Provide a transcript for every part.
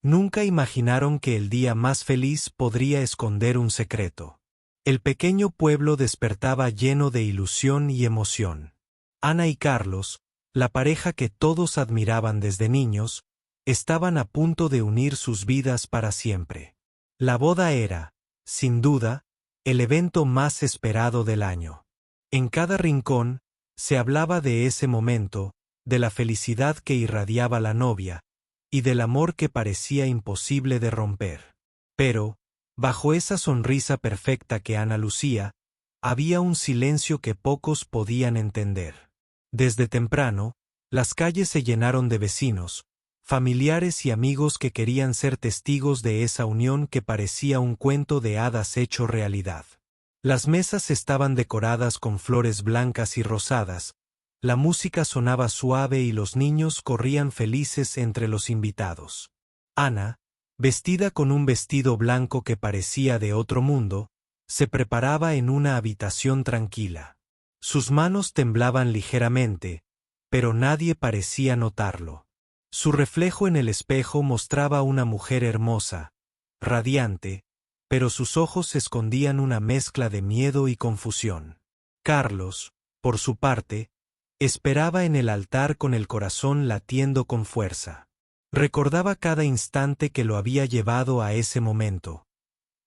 Nunca imaginaron que el día más feliz podría esconder un secreto. El pequeño pueblo despertaba lleno de ilusión y emoción. Ana y Carlos, la pareja que todos admiraban desde niños, estaban a punto de unir sus vidas para siempre. La boda era, sin duda, el evento más esperado del año. En cada rincón, se hablaba de ese momento, de la felicidad que irradiaba la novia, y del amor que parecía imposible de romper. Pero, bajo esa sonrisa perfecta que Ana lucía, había un silencio que pocos podían entender. Desde temprano, las calles se llenaron de vecinos, familiares y amigos que querían ser testigos de esa unión que parecía un cuento de hadas hecho realidad. Las mesas estaban decoradas con flores blancas y rosadas, la música sonaba suave y los niños corrían felices entre los invitados. Ana, vestida con un vestido blanco que parecía de otro mundo, se preparaba en una habitación tranquila. Sus manos temblaban ligeramente, pero nadie parecía notarlo. Su reflejo en el espejo mostraba una mujer hermosa, radiante, pero sus ojos escondían una mezcla de miedo y confusión. Carlos, por su parte, esperaba en el altar con el corazón latiendo con fuerza. Recordaba cada instante que lo había llevado a ese momento.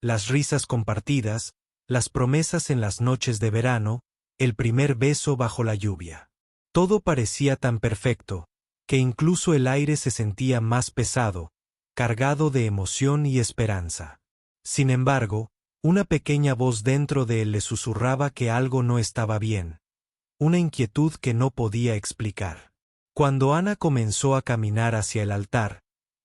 Las risas compartidas, las promesas en las noches de verano, el primer beso bajo la lluvia. Todo parecía tan perfecto, que incluso el aire se sentía más pesado, cargado de emoción y esperanza. Sin embargo, una pequeña voz dentro de él le susurraba que algo no estaba bien, una inquietud que no podía explicar. Cuando Ana comenzó a caminar hacia el altar,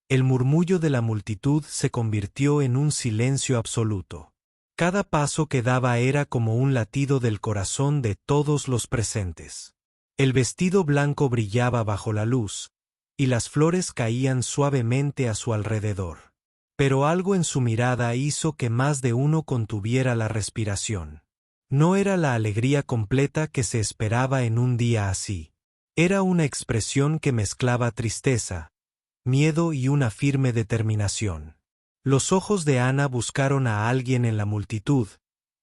el murmullo de la multitud se convirtió en un silencio absoluto. Cada paso que daba era como un latido del corazón de todos los presentes. El vestido blanco brillaba bajo la luz, y las flores caían suavemente a su alrededor. Pero algo en su mirada hizo que más de uno contuviera la respiración. No era la alegría completa que se esperaba en un día así. Era una expresión que mezclaba tristeza, miedo y una firme determinación. Los ojos de Ana buscaron a alguien en la multitud,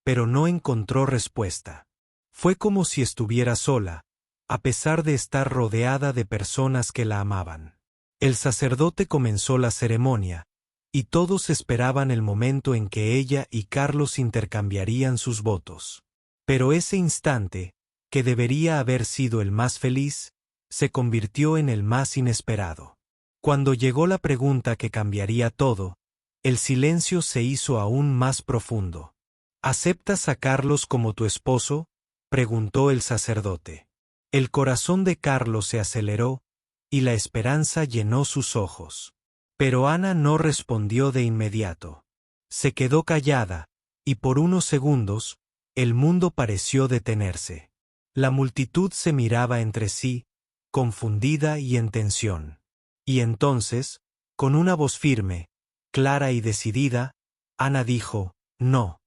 pero no encontró respuesta. Fue como si estuviera sola, a pesar de estar rodeada de personas que la amaban. El sacerdote comenzó la ceremonia, y todos esperaban el momento en que ella y Carlos intercambiarían sus votos. Pero ese instante, que debería haber sido el más feliz, se convirtió en el más inesperado. Cuando llegó la pregunta que cambiaría todo, el silencio se hizo aún más profundo. ¿Aceptas a Carlos como tu esposo?, preguntó el sacerdote. El corazón de Carlos se aceleró, y la esperanza llenó sus ojos. Pero Ana no respondió de inmediato. Se quedó callada, y por unos segundos, el mundo pareció detenerse. La multitud se miraba entre sí, confundida y en tensión. Y entonces, con una voz firme, clara y decidida, Ana dijo, «No».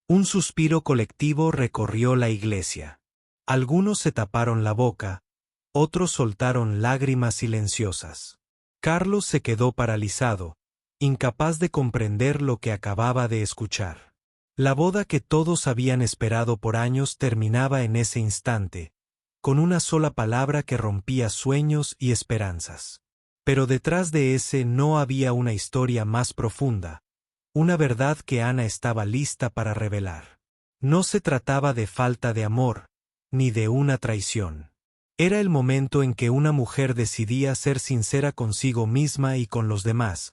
Un suspiro colectivo recorrió la iglesia. Algunos se taparon la boca, otros soltaron lágrimas silenciosas. Carlos se quedó paralizado, incapaz de comprender lo que acababa de escuchar. La boda que todos habían esperado por años terminaba en ese instante, con una sola palabra que rompía sueños y esperanzas. Pero detrás de ese no había una historia más profunda, una verdad que Ana estaba lista para revelar. No se trataba de falta de amor, ni de una traición. Era el momento en que una mujer decidía ser sincera consigo misma y con los demás,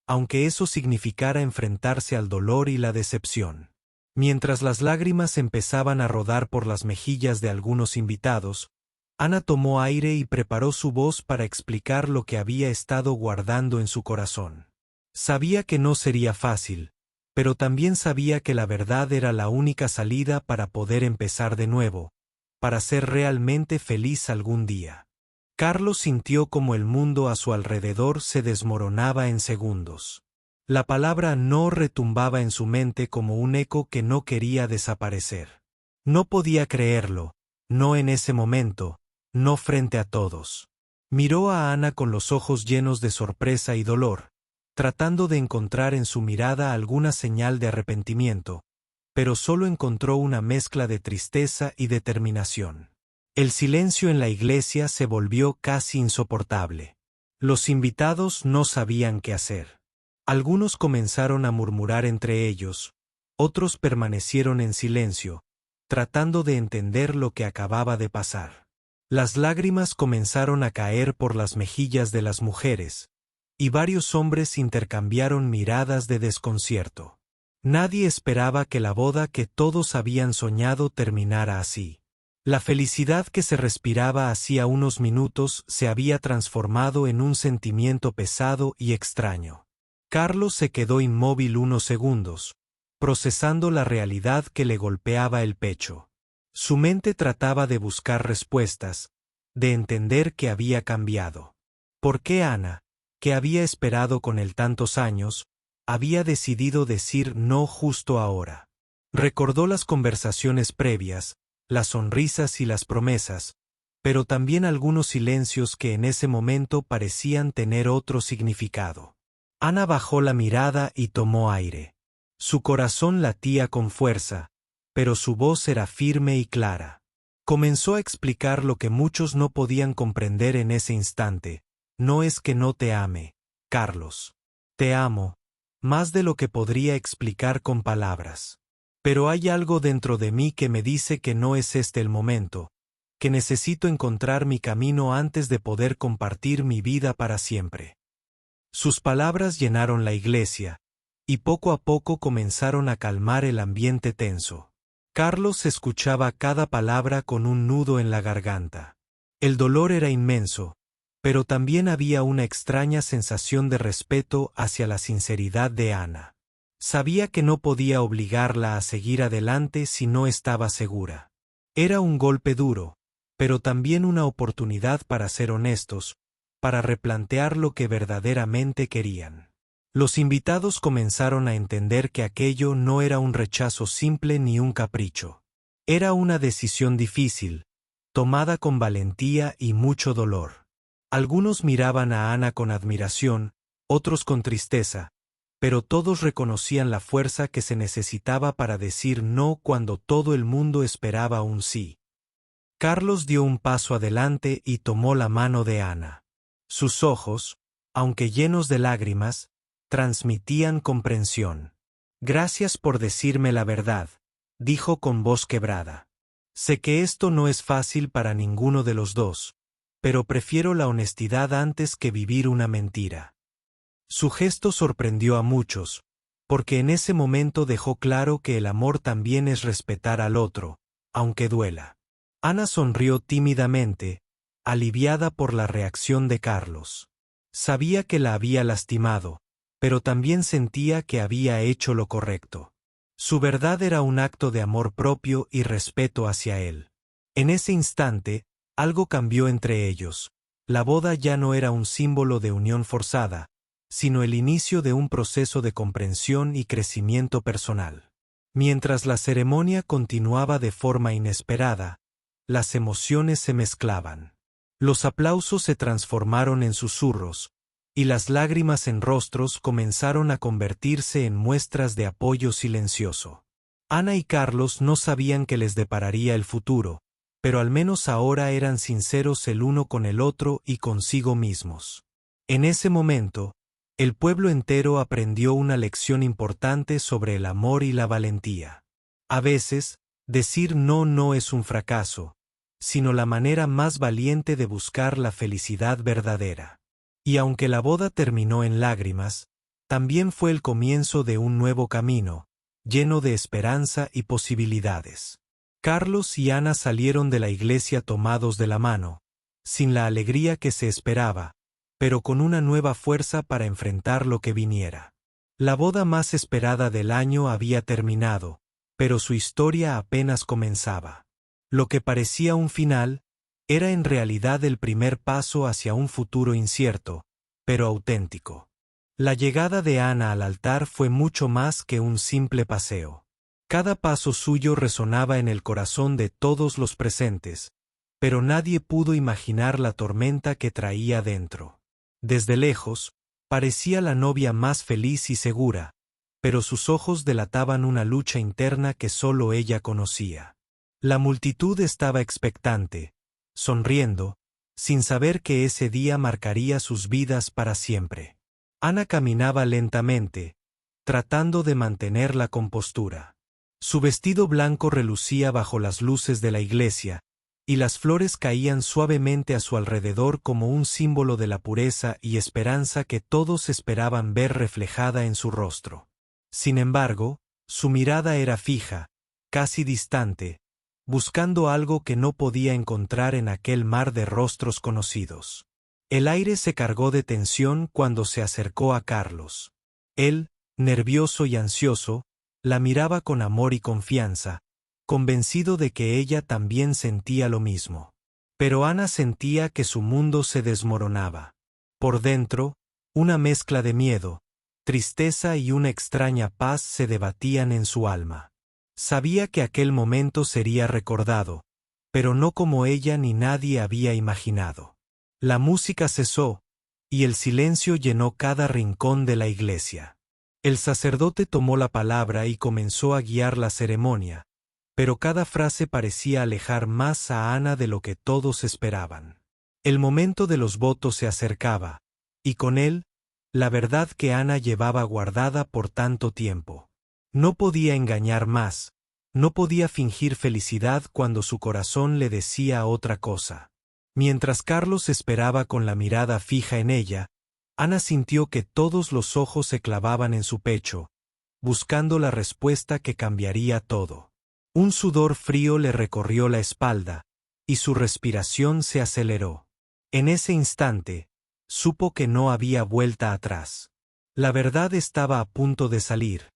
aunque eso significara enfrentarse al dolor y la decepción. Mientras las lágrimas empezaban a rodar por las mejillas de algunos invitados, Ana tomó aire y preparó su voz para explicar lo que había estado guardando en su corazón. Sabía que no sería fácil, pero también sabía que la verdad era la única salida para poder empezar de nuevo, para ser realmente feliz algún día. Carlos sintió como el mundo a su alrededor se desmoronaba en segundos. La palabra no retumbaba en su mente como un eco que no quería desaparecer. No podía creerlo, no en ese momento, no frente a todos. Miró a Ana con los ojos llenos de sorpresa y dolor, tratando de encontrar en su mirada alguna señal de arrepentimiento, pero solo encontró una mezcla de tristeza y determinación. El silencio en la iglesia se volvió casi insoportable. Los invitados no sabían qué hacer. Algunos comenzaron a murmurar entre ellos, otros permanecieron en silencio, tratando de entender lo que acababa de pasar. Las lágrimas comenzaron a caer por las mejillas de las mujeres, y varios hombres intercambiaron miradas de desconcierto. Nadie esperaba que la boda que todos habían soñado terminara así. La felicidad que se respiraba hacía unos minutos se había transformado en un sentimiento pesado y extraño. Carlos se quedó inmóvil unos segundos, procesando la realidad que le golpeaba el pecho. Su mente trataba de buscar respuestas, de entender qué había cambiado. ¿Por qué Ana, que había esperado con él tantos años, había decidido decir no justo ahora? Recordó las conversaciones previas, las sonrisas y las promesas, pero también algunos silencios que en ese momento parecían tener otro significado. Ana bajó la mirada y tomó aire. Su corazón latía con fuerza, pero su voz era firme y clara. Comenzó a explicar lo que muchos no podían comprender en ese instante. No es que no te ame, Carlos. Te amo, más de lo que podría explicar con palabras. Pero hay algo dentro de mí que me dice que no es este el momento, que necesito encontrar mi camino antes de poder compartir mi vida para siempre. Sus palabras llenaron la iglesia, y poco a poco comenzaron a calmar el ambiente tenso. Carlos escuchaba cada palabra con un nudo en la garganta. El dolor era inmenso, pero también había una extraña sensación de respeto hacia la sinceridad de Ana. Sabía que no podía obligarla a seguir adelante si no estaba segura. Era un golpe duro, pero también una oportunidad para ser honestos, para replantear lo que verdaderamente querían. Los invitados comenzaron a entender que aquello no era un rechazo simple ni un capricho. Era una decisión difícil, tomada con valentía y mucho dolor. Algunos miraban a Ana con admiración, otros con tristeza, pero todos reconocían la fuerza que se necesitaba para decir no cuando todo el mundo esperaba un sí. Carlos dio un paso adelante y tomó la mano de Ana. Sus ojos, aunque llenos de lágrimas, transmitían comprensión. Gracias por decirme la verdad, dijo con voz quebrada. Sé que esto no es fácil para ninguno de los dos, pero prefiero la honestidad antes que vivir una mentira. Su gesto sorprendió a muchos, porque en ese momento dejó claro que el amor también es respetar al otro, aunque duela. Ana sonrió tímidamente, aliviada por la reacción de Carlos. Sabía que la había lastimado, pero también sentía que había hecho lo correcto. Su verdad era un acto de amor propio y respeto hacia él. En ese instante, algo cambió entre ellos. La boda ya no era un símbolo de unión forzada, sino el inicio de un proceso de comprensión y crecimiento personal. Mientras la ceremonia continuaba de forma inesperada, las emociones se mezclaban. Los aplausos se transformaron en susurros, y las lágrimas en rostros comenzaron a convertirse en muestras de apoyo silencioso. Ana y Carlos no sabían qué les depararía el futuro, pero al menos ahora eran sinceros el uno con el otro y consigo mismos. En ese momento, el pueblo entero aprendió una lección importante sobre el amor y la valentía. A veces, decir no es un fracaso, sino la manera más valiente de buscar la felicidad verdadera. Y aunque la boda terminó en lágrimas, también fue el comienzo de un nuevo camino, lleno de esperanza y posibilidades. Carlos y Ana salieron de la iglesia tomados de la mano, sin la alegría que se esperaba, pero con una nueva fuerza para enfrentar lo que viniera. La boda más esperada del año había terminado, pero su historia apenas comenzaba. Lo que parecía un final, era en realidad el primer paso hacia un futuro incierto, pero auténtico. La llegada de Ana al altar fue mucho más que un simple paseo. Cada paso suyo resonaba en el corazón de todos los presentes, pero nadie pudo imaginar la tormenta que traía dentro. Desde lejos, Parecía la novia más feliz y segura, pero sus ojos delataban una lucha interna que solo ella conocía. La multitud estaba expectante, sonriendo, sin saber que ese día marcaría sus vidas para siempre. Ana caminaba lentamente, tratando de mantener la compostura. Su vestido blanco relucía bajo las luces de la iglesia, y las flores caían suavemente a su alrededor como un símbolo de la pureza y esperanza que todos esperaban ver reflejada en su rostro. Sin embargo, su mirada era fija, casi distante, buscando algo que no podía encontrar en aquel mar de rostros conocidos. El aire se cargó de tensión cuando se acercó a Carlos. Él, nervioso y ansioso, la miraba con amor y confianza, convencido de que ella también sentía lo mismo. Pero Ana sentía que su mundo se desmoronaba. Por dentro, una mezcla de miedo, tristeza y una extraña paz se debatían en su alma. Sabía que aquel momento sería recordado, pero no como ella ni nadie había imaginado. La música cesó, y el silencio llenó cada rincón de la iglesia. El sacerdote tomó la palabra y comenzó a guiar la ceremonia, pero cada frase parecía alejar más a Ana de lo que todos esperaban. El momento de los votos se acercaba, y con él, la verdad que Ana llevaba guardada por tanto tiempo. No podía engañar más, no podía fingir felicidad cuando su corazón le decía otra cosa. Mientras Carlos esperaba con la mirada fija en ella, Ana sintió que todos los ojos se clavaban en su pecho, buscando la respuesta que cambiaría todo. Un sudor frío le recorrió la espalda, y su respiración se aceleró. En ese instante, supo que no había vuelta atrás. La verdad estaba a punto de salir,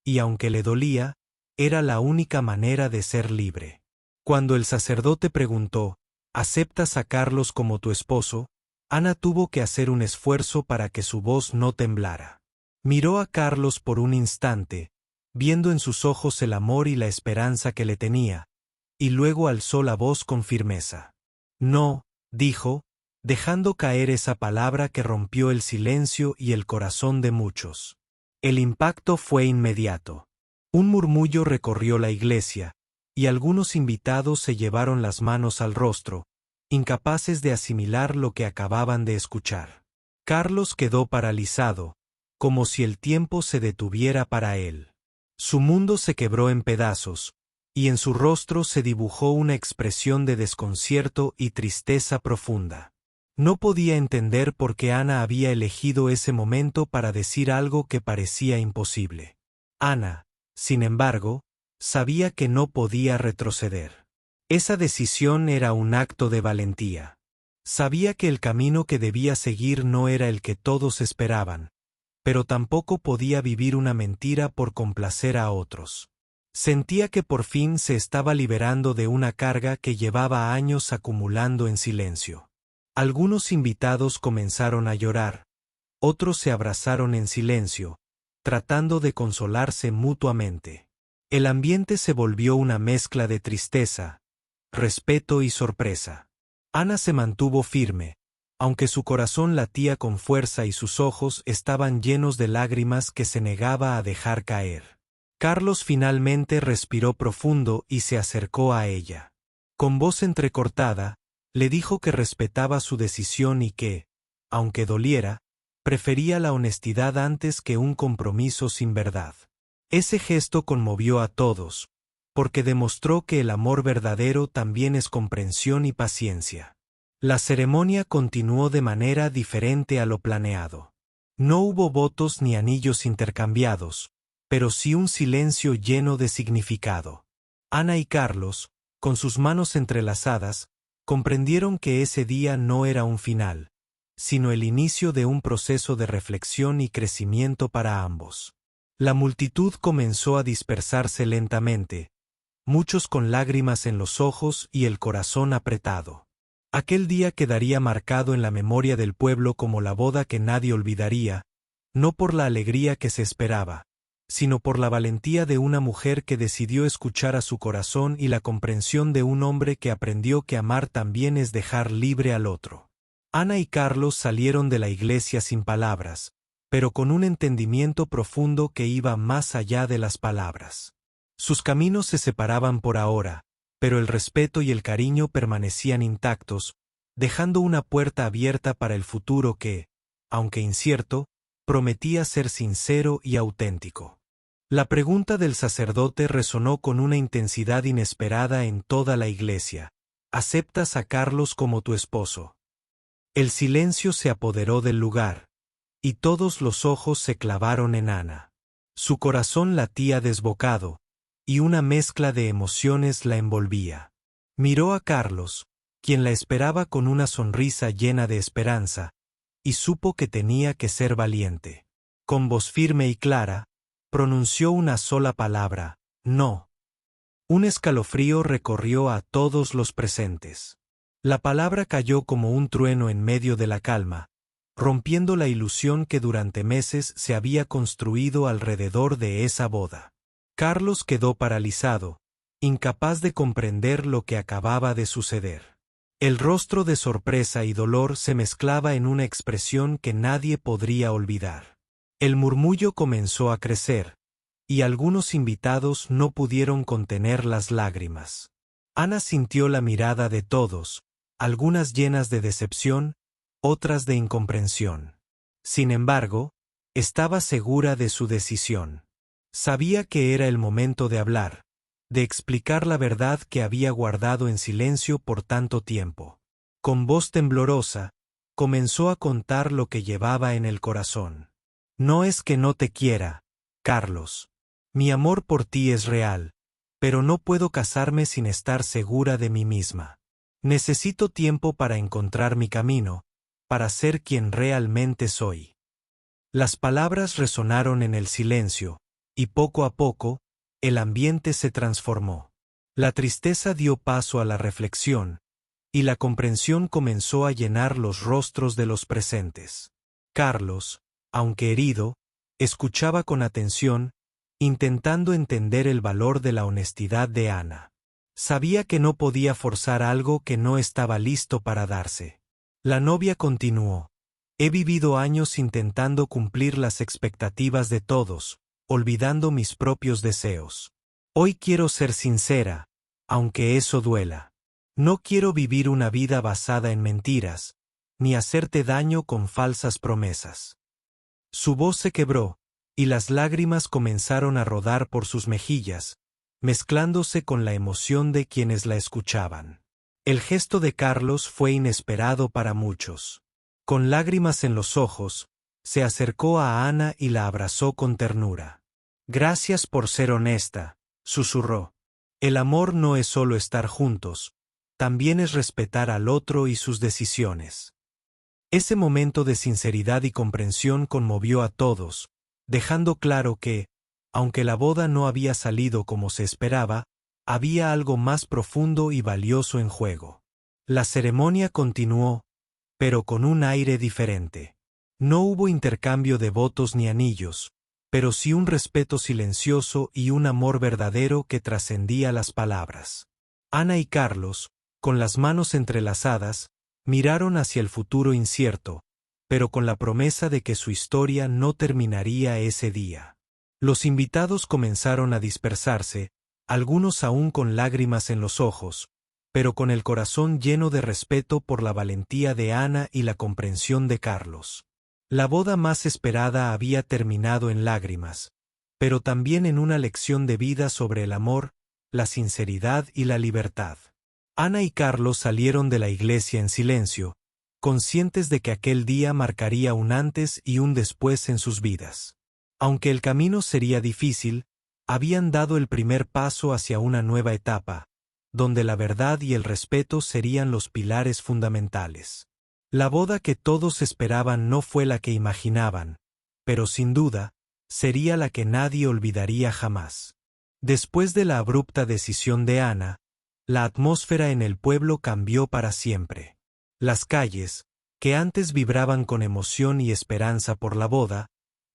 y aunque le dolía, era la única manera de ser libre. Cuando el sacerdote preguntó, ¿aceptas a Carlos como tu esposo?, Ana tuvo que hacer un esfuerzo para que su voz no temblara. Miró a Carlos por un instante, viendo en sus ojos el amor y la esperanza que le tenía, y luego alzó la voz con firmeza. No, dijo, dejando caer esa palabra que rompió el silencio y el corazón de muchos. El impacto fue inmediato. Un murmullo recorrió la iglesia, y algunos invitados se llevaron las manos al rostro, incapaces de asimilar lo que acababan de escuchar. Carlos quedó paralizado, como si el tiempo se detuviera para él. Su mundo se quebró en pedazos, y en su rostro se dibujó una expresión de desconcierto y tristeza profunda. No podía entender por qué Ana había elegido ese momento para decir algo que parecía imposible. Ana, sin embargo, sabía que no podía retroceder. Esa decisión era un acto de valentía. Sabía que el camino que debía seguir no era el que todos esperaban, pero tampoco podía vivir una mentira por complacer a otros. Sentía que por fin se estaba liberando de una carga que llevaba años acumulando en silencio. Algunos invitados comenzaron a llorar, otros se abrazaron en silencio, tratando de consolarse mutuamente. El ambiente se volvió una mezcla de tristeza, respeto y sorpresa. Ana se mantuvo firme, aunque su corazón latía con fuerza y sus ojos estaban llenos de lágrimas que se negaba a dejar caer. Carlos finalmente respiró profundo y se acercó a ella. Con voz entrecortada, le dijo que respetaba su decisión y que, aunque doliera, prefería la honestidad antes que un compromiso sin verdad. Ese gesto conmovió a todos, porque demostró que el amor verdadero también es comprensión y paciencia. La ceremonia continuó de manera diferente a lo planeado. No hubo votos ni anillos intercambiados, pero sí un silencio lleno de significado. Ana y Carlos, con sus manos entrelazadas, comprendieron que ese día no era un final, sino el inicio de un proceso de reflexión y crecimiento para ambos. La multitud comenzó a dispersarse lentamente, muchos con lágrimas en los ojos y el corazón apretado. Aquel día quedaría marcado en la memoria del pueblo como la boda que nadie olvidaría, no por la alegría que se esperaba, sino por la valentía de una mujer que decidió escuchar a su corazón y la comprensión de un hombre que aprendió que amar también es dejar libre al otro. Ana y Carlos salieron de la iglesia sin palabras, pero con un entendimiento profundo que iba más allá de las palabras. Sus caminos se separaban por ahora, pero el respeto y el cariño permanecían intactos, dejando una puerta abierta para el futuro que, aunque incierto, prometía ser sincero y auténtico. La pregunta del sacerdote resonó con una intensidad inesperada en toda la iglesia. ¿Aceptas a Carlos como tu esposo? El silencio se apoderó del lugar, y todos los ojos se clavaron en Ana. Su corazón latía desbocado, y una mezcla de emociones la envolvía. Miró a Carlos, quien la esperaba con una sonrisa llena de esperanza, y supo que tenía que ser valiente. Con voz firme y clara, pronunció una sola palabra: no. Un escalofrío recorrió a todos los presentes. La palabra cayó como un trueno en medio de la calma, rompiendo la ilusión que durante meses se había construido alrededor de esa boda. Carlos quedó paralizado, incapaz de comprender lo que acababa de suceder. El rostro de sorpresa y dolor se mezclaba en una expresión que nadie podría olvidar. El murmullo comenzó a crecer, y algunos invitados no pudieron contener las lágrimas. Ana sintió la mirada de todos, algunas llenas de decepción, otras de incomprensión. Sin embargo, estaba segura de su decisión. Sabía que era el momento de hablar, de explicar la verdad que había guardado en silencio por tanto tiempo. Con voz temblorosa, comenzó a contar lo que llevaba en el corazón. No es que no te quiera, Carlos. Mi amor por ti es real, pero no puedo casarme sin estar segura de mí misma. Necesito tiempo para encontrar mi camino, para ser quien realmente soy. Las palabras resonaron en el silencio, y poco a poco, el ambiente se transformó. La tristeza dio paso a la reflexión, y la comprensión comenzó a llenar los rostros de los presentes. Carlos, aunque herido, escuchaba con atención, intentando entender el valor de la honestidad de Ana. Sabía que no podía forzar algo que no estaba listo para darse. La novia continuó: he vivido años intentando cumplir las expectativas de todos, olvidando mis propios deseos. Hoy quiero ser sincera, aunque eso duela. No quiero vivir una vida basada en mentiras, ni hacerte daño con falsas promesas. Su voz se quebró, y las lágrimas comenzaron a rodar por sus mejillas, mezclándose con la emoción de quienes la escuchaban. El gesto de Carlos fue inesperado para muchos. Con lágrimas en los ojos, se acercó a Ana y la abrazó con ternura. Gracias por ser honesta, susurró. El amor no es solo estar juntos, también es respetar al otro y sus decisiones. Ese momento de sinceridad y comprensión conmovió a todos, dejando claro que, aunque la boda no había salido como se esperaba, había algo más profundo y valioso en juego. La ceremonia continuó, pero con un aire diferente. No hubo intercambio de votos ni anillos, pero sí un respeto silencioso y un amor verdadero que trascendía las palabras. Ana y Carlos, con las manos entrelazadas, miraron hacia el futuro incierto, pero con la promesa de que su historia no terminaría ese día. Los invitados comenzaron a dispersarse, algunos aún con lágrimas en los ojos, pero con el corazón lleno de respeto por la valentía de Ana y la comprensión de Carlos. La boda más esperada había terminado en lágrimas, pero también en una lección de vida sobre el amor, la sinceridad y la libertad. Ana y Carlos salieron de la iglesia en silencio, conscientes de que aquel día marcaría un antes y un después en sus vidas. Aunque el camino sería difícil, habían dado el primer paso hacia una nueva etapa, donde la verdad y el respeto serían los pilares fundamentales. La boda que todos esperaban no fue la que imaginaban, pero sin duda, sería la que nadie olvidaría jamás. Después de la abrupta decisión de Ana, la atmósfera en el pueblo cambió para siempre. Las calles, que antes vibraban con emoción y esperanza por la boda,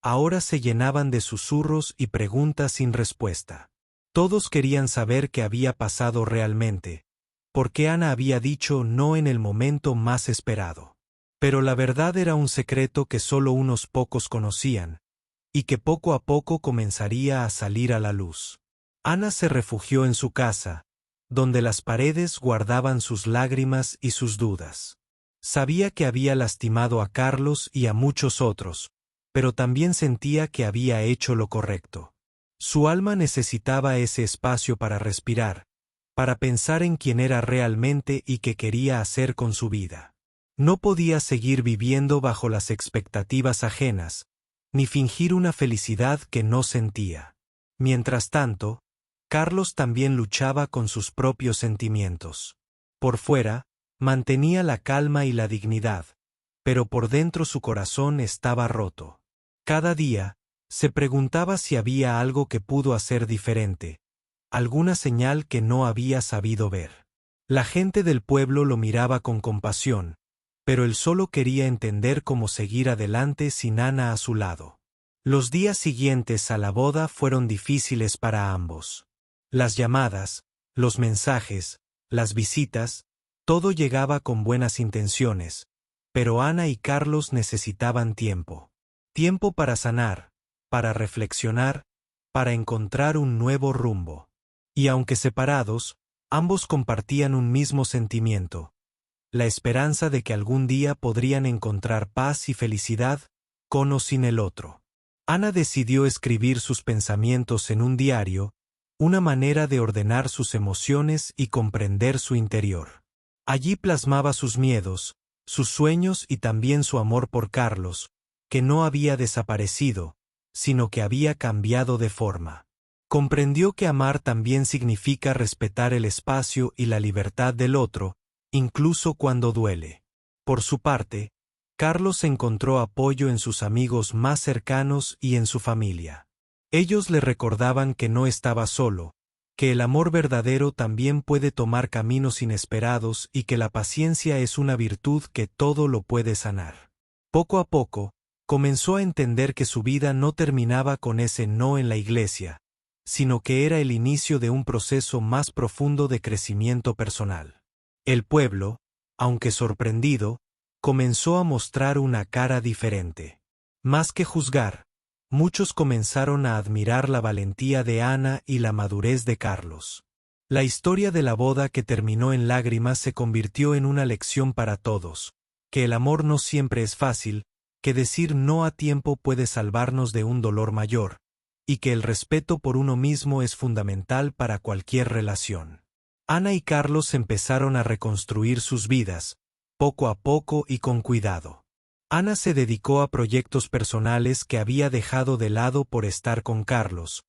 ahora se llenaban de susurros y preguntas sin respuesta. Todos querían saber qué había pasado realmente, por qué Ana había dicho no en el momento más esperado. Pero la verdad era un secreto que solo unos pocos conocían, y que poco a poco comenzaría a salir a la luz. Ana se refugió en su casa, donde las paredes guardaban sus lágrimas y sus dudas. Sabía que había lastimado a Carlos y a muchos otros, pero también sentía que había hecho lo correcto. Su alma necesitaba ese espacio para respirar, para pensar en quién era realmente y qué quería hacer con su vida. No podía seguir viviendo bajo las expectativas ajenas, ni fingir una felicidad que no sentía. Mientras tanto, Carlos también luchaba con sus propios sentimientos. Por fuera, mantenía la calma y la dignidad, pero por dentro su corazón estaba roto. Cada día, se preguntaba si había algo que pudo hacer diferente, alguna señal que no había sabido ver. La gente del pueblo lo miraba con compasión, pero él solo quería entender cómo seguir adelante sin Ana a su lado. Los días siguientes a la boda fueron difíciles para ambos. Las llamadas, los mensajes, las visitas, todo llegaba con buenas intenciones, pero Ana y Carlos necesitaban tiempo. Tiempo para sanar, para reflexionar, para encontrar un nuevo rumbo. Y aunque separados, ambos compartían un mismo sentimiento: la esperanza de que algún día podrían encontrar paz y felicidad, con o sin el otro. Ana decidió escribir sus pensamientos en un diario, una manera de ordenar sus emociones y comprender su interior. Allí plasmaba sus miedos, sus sueños y también su amor por Carlos, que no había desaparecido, sino que había cambiado de forma. Comprendió que amar también significa respetar el espacio y la libertad del otro, incluso cuando duele. Por su parte, Carlos encontró apoyo en sus amigos más cercanos y en su familia. Ellos le recordaban que no estaba solo, que el amor verdadero también puede tomar caminos inesperados y que la paciencia es una virtud que todo lo puede sanar. Poco a poco, comenzó a entender que su vida no terminaba con ese no en la iglesia, sino que era el inicio de un proceso más profundo de crecimiento personal. El pueblo, aunque sorprendido, comenzó a mostrar una cara diferente. Más que juzgar, muchos comenzaron a admirar la valentía de Ana y la madurez de Carlos. La historia de la boda que terminó en lágrimas se convirtió en una lección para todos, que el amor no siempre es fácil, que decir no a tiempo puede salvarnos de un dolor mayor, y que el respeto por uno mismo es fundamental para cualquier relación. Ana y Carlos empezaron a reconstruir sus vidas, poco a poco y con cuidado. Ana se dedicó a proyectos personales que había dejado de lado por estar con Carlos,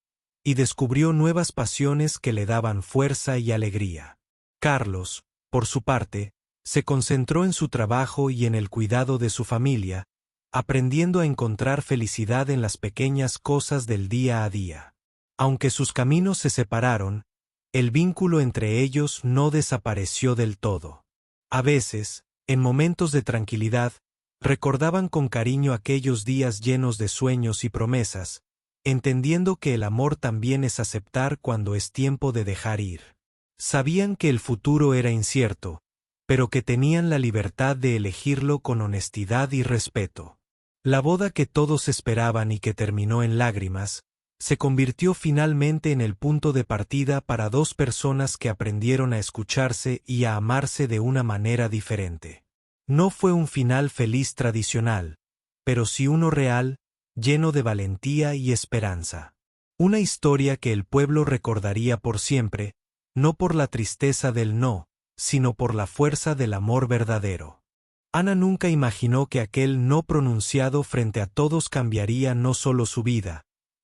y descubrió nuevas pasiones que le daban fuerza y alegría. Carlos, por su parte, se concentró en su trabajo y en el cuidado de su familia, aprendiendo a encontrar felicidad en las pequeñas cosas del día a día. Aunque sus caminos se separaron, el vínculo entre ellos no desapareció del todo. A veces, en momentos de tranquilidad, recordaban con cariño aquellos días llenos de sueños y promesas, entendiendo que el amor también es aceptar cuando es tiempo de dejar ir. Sabían que el futuro era incierto, pero que tenían la libertad de elegirlo con honestidad y respeto. La boda que todos esperaban y que terminó en lágrimas, se convirtió finalmente en el punto de partida para dos personas que aprendieron a escucharse y a amarse de una manera diferente. No fue un final feliz tradicional, pero sí uno real, lleno de valentía y esperanza. Una historia que el pueblo recordaría por siempre, no por la tristeza del no, sino por la fuerza del amor verdadero. Ana nunca imaginó que aquel no pronunciado frente a todos cambiaría no solo su vida,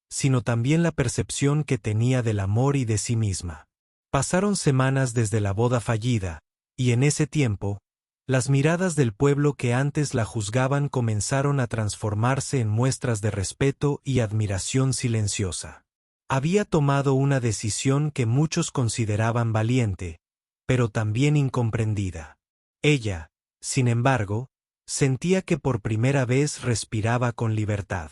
sino también la percepción que tenía del amor y de sí misma. Pasaron semanas desde la boda fallida, y en ese tiempo, las miradas del pueblo que antes la juzgaban comenzaron a transformarse en muestras de respeto y admiración silenciosa. Había tomado una decisión que muchos consideraban valiente, pero también incomprendida. Ella, sin embargo, sentía que por primera vez respiraba con libertad.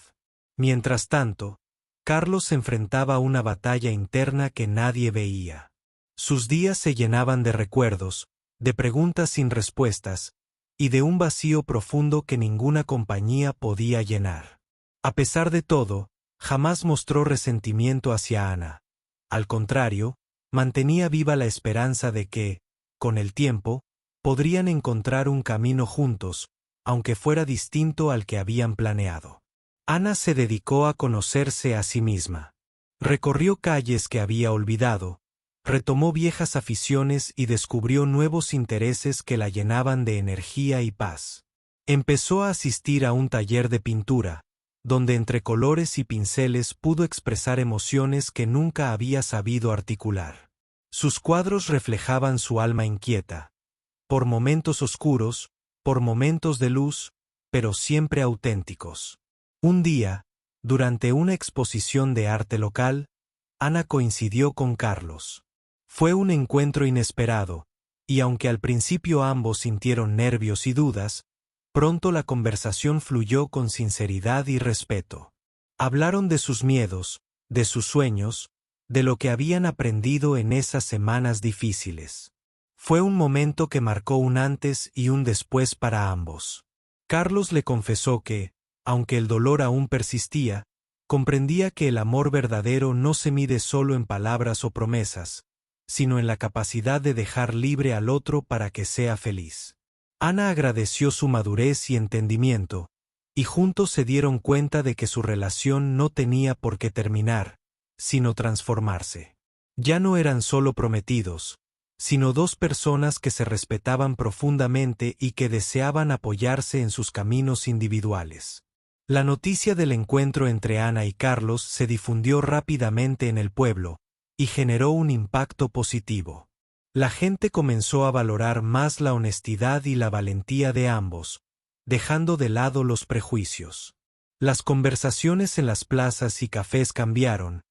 Mientras tanto, Carlos enfrentaba una batalla interna que nadie veía. Sus días se llenaban de recuerdos, de preguntas sin respuestas, y de un vacío profundo que ninguna compañía podía llenar. A pesar de todo, jamás mostró resentimiento hacia Ana. Al contrario, mantenía viva la esperanza de que, con el tiempo, podrían encontrar un camino juntos, aunque fuera distinto al que habían planeado. Ana se dedicó a conocerse a sí misma. Recorrió calles que había olvidado, retomó viejas aficiones y descubrió nuevos intereses que la llenaban de energía y paz. Empezó a asistir a un taller de pintura, donde entre colores y pinceles pudo expresar emociones que nunca había sabido articular. Sus cuadros reflejaban su alma inquieta, por momentos oscuros, por momentos de luz, pero siempre auténticos. Un día, durante una exposición de arte local, Ana coincidió con Carlos. Fue un encuentro inesperado, y aunque al principio ambos sintieron nervios y dudas, pronto la conversación fluyó con sinceridad y respeto. Hablaron de sus miedos, de sus sueños, de lo que habían aprendido en esas semanas difíciles. Fue un momento que marcó un antes y un después para ambos. Carlos le confesó que, aunque el dolor aún persistía, comprendía que el amor verdadero no se mide solo en palabras o promesas, sino en la capacidad de dejar libre al otro para que sea feliz. Ana agradeció su madurez y entendimiento, y juntos se dieron cuenta de que su relación no tenía por qué terminar, sino transformarse. Ya no eran solo prometidos, sino dos personas que se respetaban profundamente y que deseaban apoyarse en sus caminos individuales. La noticia del encuentro entre Ana y Carlos se difundió rápidamente en el pueblo, y generó un impacto positivo. La gente comenzó a valorar más la honestidad y la valentía de ambos, dejando de lado los prejuicios. Las conversaciones en las plazas y cafés cambiaron,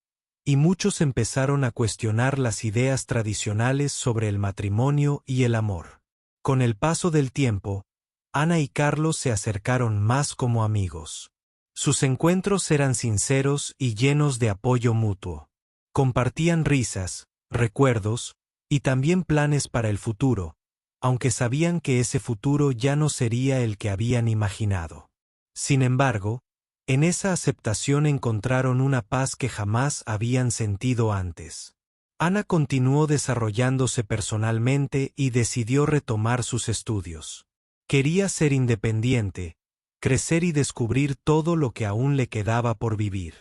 y muchos empezaron a cuestionar las ideas tradicionales sobre el matrimonio y el amor. Con el paso del tiempo, Ana y Carlos se acercaron más como amigos. Sus encuentros eran sinceros y llenos de apoyo mutuo. Compartían risas, recuerdos, y también planes para el futuro, aunque sabían que ese futuro ya no sería el que habían imaginado. Sin embargo, en esa aceptación encontraron una paz que jamás habían sentido antes. Ana continuó desarrollándose personalmente y decidió retomar sus estudios. Quería ser independiente, crecer y descubrir todo lo que aún le quedaba por vivir.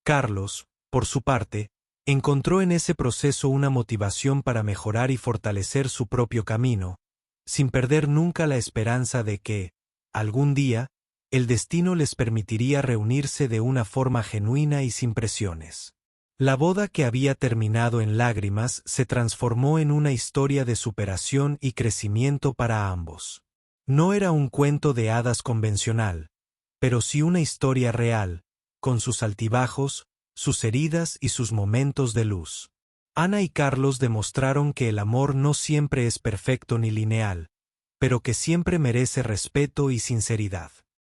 Carlos, por su parte, encontró en ese proceso una motivación para mejorar y fortalecer su propio camino, sin perder nunca la esperanza de que, algún día, el destino les permitiría reunirse de una forma genuina y sin presiones. La boda que había terminado en lágrimas se transformó en una historia de superación y crecimiento para ambos. No era un cuento de hadas convencional, pero sí una historia real, con sus altibajos, sus heridas y sus momentos de luz. Ana y Carlos demostraron que el amor no siempre es perfecto ni lineal, pero que siempre merece respeto y sinceridad.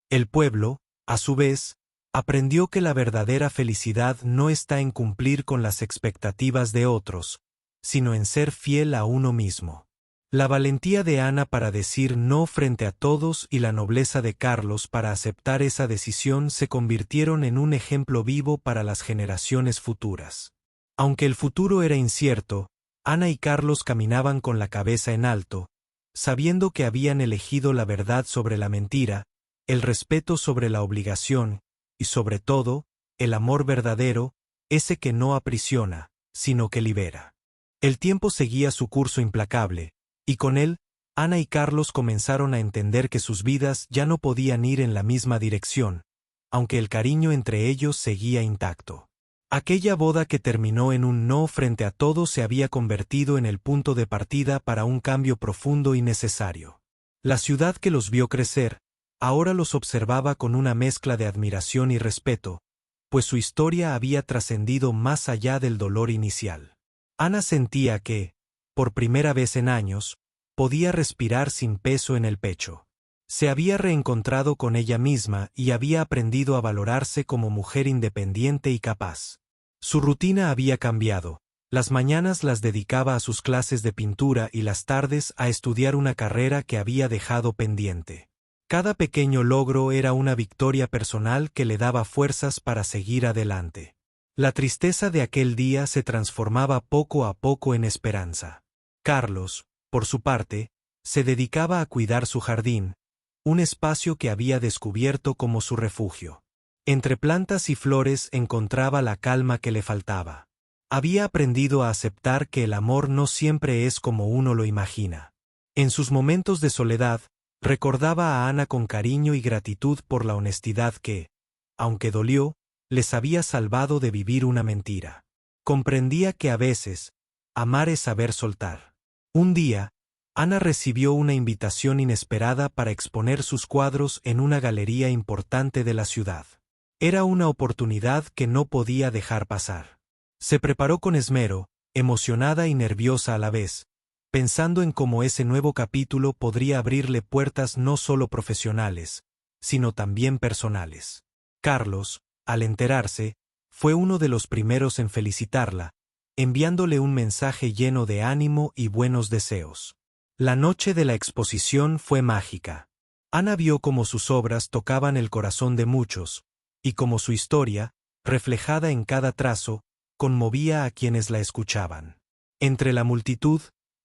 El pueblo, a su vez, aprendió que la verdadera felicidad no está en cumplir con las expectativas de otros, sino en ser fiel a uno mismo. La valentía de Ana para decir no frente a todos y la nobleza de Carlos para aceptar esa decisión se convirtieron en un ejemplo vivo para las generaciones futuras. Aunque el futuro era incierto, Ana y Carlos caminaban con la cabeza en alto, sabiendo que habían elegido la verdad sobre la mentira, el respeto sobre la obligación, y sobre todo, el amor verdadero, ese que no aprisiona, sino que libera. El tiempo seguía su curso implacable, y con él, Ana y Carlos comenzaron a entender que sus vidas ya no podían ir en la misma dirección, aunque el cariño entre ellos seguía intacto. Aquella boda que terminó en un no frente a todos se había convertido en el punto de partida para un cambio profundo y necesario. La ciudad que los vio crecer, ahora los observaba con una mezcla de admiración y respeto, pues su historia había trascendido más allá del dolor inicial. Ana sentía que, por primera vez en años, podía respirar sin peso en el pecho. Se había reencontrado con ella misma y había aprendido a valorarse como mujer independiente y capaz. Su rutina había cambiado, Las mañanas las dedicaba a sus clases de pintura y las tardes a estudiar una carrera que había dejado pendiente. Cada pequeño logro era una victoria personal que le daba fuerzas para seguir adelante. La tristeza de aquel día se transformaba poco a poco en esperanza. Carlos, por su parte, se dedicaba a cuidar su jardín, un espacio que había descubierto como su refugio. Entre plantas y flores encontraba la calma que le faltaba. Había aprendido a aceptar que el amor no siempre es como uno lo imagina. En sus momentos de soledad, recordaba a Ana con cariño y gratitud por la honestidad que, aunque dolió, les había salvado de vivir una mentira. Comprendía que a veces, amar es saber soltar. Un día, Ana recibió una invitación inesperada para exponer sus cuadros en una galería importante de la ciudad. Era una oportunidad que no podía dejar pasar. Se preparó con esmero, emocionada y nerviosa a la vez, pensando en cómo ese nuevo capítulo podría abrirle puertas no solo profesionales, sino también personales. Carlos, al enterarse, fue uno de los primeros en felicitarla, enviándole un mensaje lleno de ánimo y buenos deseos. La noche de la exposición fue mágica. Ana vio cómo sus obras tocaban el corazón de muchos, y cómo su historia, reflejada en cada trazo, conmovía a quienes la escuchaban. Entre la multitud,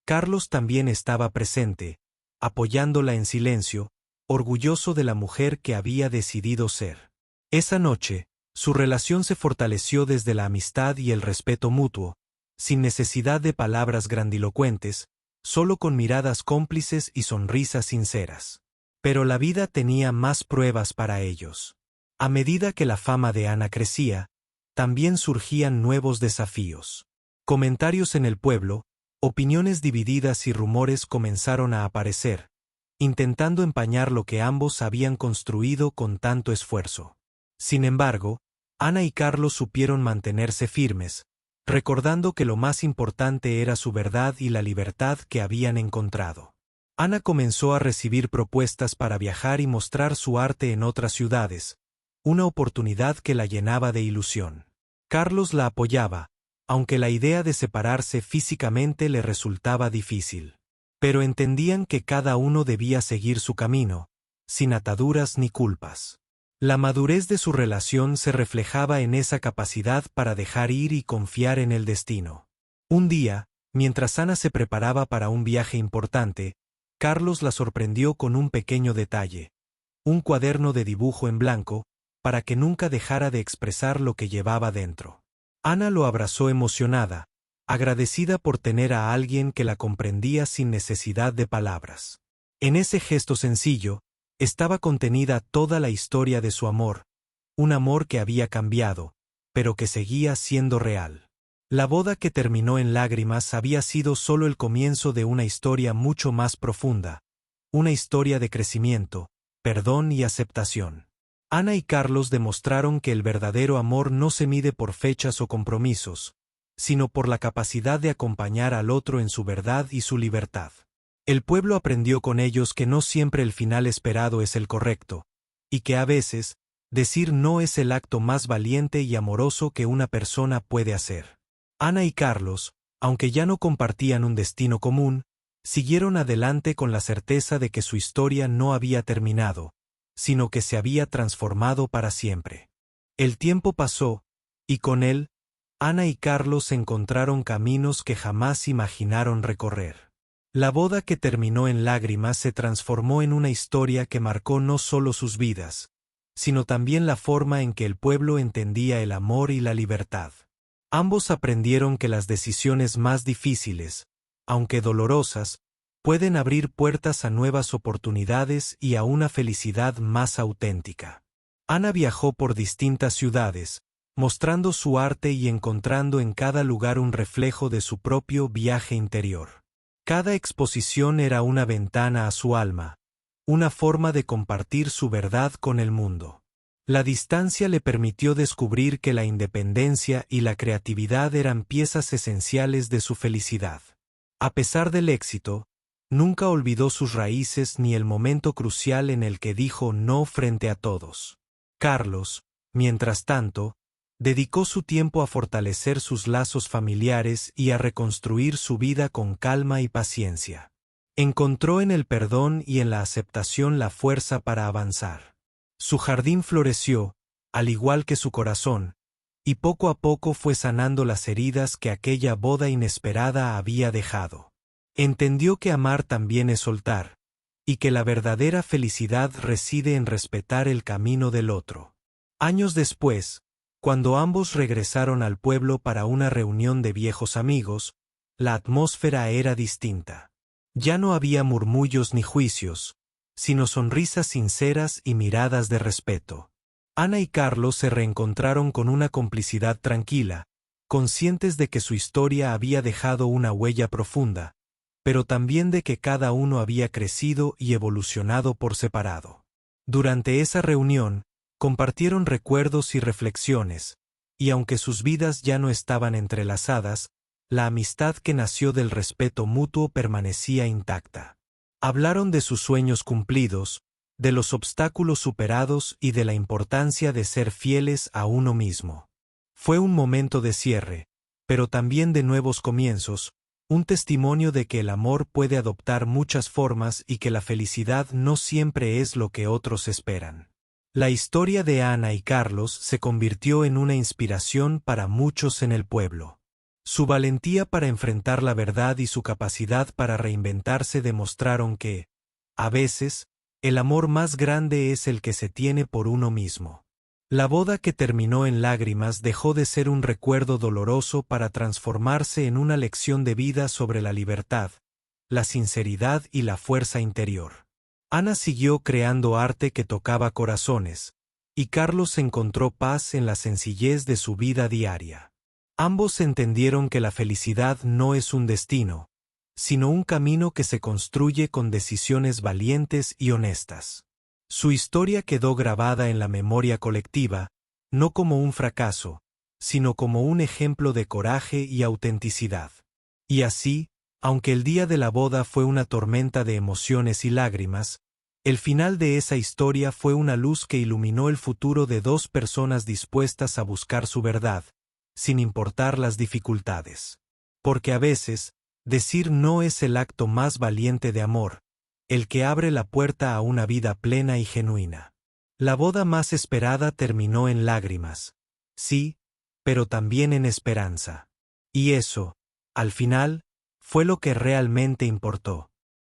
Carlos también estaba presente, apoyándola en silencio, orgulloso de la mujer que había decidido ser. Esa noche, su relación se fortaleció desde la amistad y el respeto mutuo, sin necesidad de palabras grandilocuentes, solo con miradas cómplices y sonrisas sinceras. Pero la vida tenía más pruebas para ellos. A medida que la fama de Ana crecía, también surgían nuevos desafíos. Comentarios en el pueblo, opiniones divididas y rumores comenzaron a aparecer, intentando empañar lo que ambos habían construido con tanto esfuerzo. Sin embargo, Ana y Carlos supieron mantenerse firmes, recordando que lo más importante era su verdad y la libertad que habían encontrado. Ana comenzó a recibir propuestas para viajar y mostrar su arte en otras ciudades, una oportunidad que la llenaba de ilusión. Carlos la apoyaba, aunque la idea de separarse físicamente le resultaba difícil. Pero entendían que cada uno debía seguir su camino, sin ataduras ni culpas. La madurez de su relación se reflejaba en esa capacidad para dejar ir y confiar en el destino. Un día, mientras Ana se preparaba para un viaje importante, Carlos la sorprendió con un pequeño detalle: un cuaderno de dibujo en blanco, para que nunca dejara de expresar lo que llevaba dentro. Ana lo abrazó emocionada, agradecida por tener a alguien que la comprendía sin necesidad de palabras. En ese gesto sencillo, estaba contenida toda la historia de su amor, un amor que había cambiado, pero que seguía siendo real. La boda que terminó en lágrimas había sido solo el comienzo de una historia mucho más profunda, una historia de crecimiento, perdón y aceptación. Ana y Carlos demostraron que el verdadero amor no se mide por fechas o compromisos, sino por la capacidad de acompañar al otro en su verdad y su libertad. El pueblo aprendió con ellos que no siempre el final esperado es el correcto, y que a veces, decir no es el acto más valiente y amoroso que una persona puede hacer. Ana y Carlos, aunque ya no compartían un destino común, siguieron adelante con la certeza de que su historia no había terminado, sino que se había transformado para siempre. El tiempo pasó, y con él, Ana y Carlos encontraron caminos que jamás imaginaron recorrer. La boda que terminó en lágrimas se transformó en una historia que marcó no solo sus vidas, sino también la forma en que el pueblo entendía el amor y la libertad. Ambos aprendieron que las decisiones más difíciles, aunque dolorosas, pueden abrir puertas a nuevas oportunidades y a una felicidad más auténtica. Ana viajó por distintas ciudades, mostrando su arte y encontrando en cada lugar un reflejo de su propio viaje interior. Cada exposición era una ventana a su alma, una forma de compartir su verdad con el mundo. La distancia le permitió descubrir que la independencia y la creatividad eran piezas esenciales de su felicidad. A pesar del éxito, nunca olvidó sus raíces ni el momento crucial en el que dijo no frente a todos. Carlos, mientras tanto, Dedicó su tiempo a fortalecer sus lazos familiares y a reconstruir su vida con calma y paciencia. Encontró en el perdón y en la aceptación la fuerza para avanzar. Su jardín floreció, al igual que su corazón, y poco a poco fue sanando las heridas que aquella boda inesperada había dejado. Entendió que amar también es soltar, y que la verdadera felicidad reside en respetar el camino del otro. Años después, cuando ambos regresaron al pueblo para una reunión de viejos amigos, la atmósfera era distinta. Ya no había murmullos ni juicios, sino sonrisas sinceras y miradas de respeto. Ana y Carlos se reencontraron con una complicidad tranquila, conscientes de que su historia había dejado una huella profunda, pero también de que cada uno había crecido y evolucionado por separado. Durante esa reunión, compartieron recuerdos y reflexiones, y aunque sus vidas ya no estaban entrelazadas, la amistad que nació del respeto mutuo permanecía intacta. Hablaron de sus sueños cumplidos, de los obstáculos superados y de la importancia de ser fieles a uno mismo. Fue un momento de cierre, pero también de nuevos comienzos, un testimonio de que el amor puede adoptar muchas formas y que la felicidad no siempre es lo que otros esperan. La historia de Ana y Carlos se convirtió en una inspiración para muchos en el pueblo. Su valentía para enfrentar la verdad y su capacidad para reinventarse demostraron que, a veces, el amor más grande es el que se tiene por uno mismo. La boda que terminó en lágrimas dejó de ser un recuerdo doloroso para transformarse en una lección de vida sobre la libertad, la sinceridad y la fuerza interior. Ana siguió creando arte que tocaba corazones, y Carlos encontró paz en la sencillez de su vida diaria. Ambos entendieron que la felicidad no es un destino, sino un camino que se construye con decisiones valientes y honestas. Su historia quedó grabada en la memoria colectiva, no como un fracaso, sino como un ejemplo de coraje y autenticidad. Y así, aunque el día de la boda fue una tormenta de emociones y lágrimas, el final de esa historia fue una luz que iluminó el futuro de dos personas dispuestas a buscar su verdad, sin importar las dificultades. Porque a veces, decir no es el acto más valiente de amor, el que abre la puerta a una vida plena y genuina. La boda más esperada terminó en lágrimas, sí, pero también en esperanza. Y eso, al final, fue lo que realmente importó.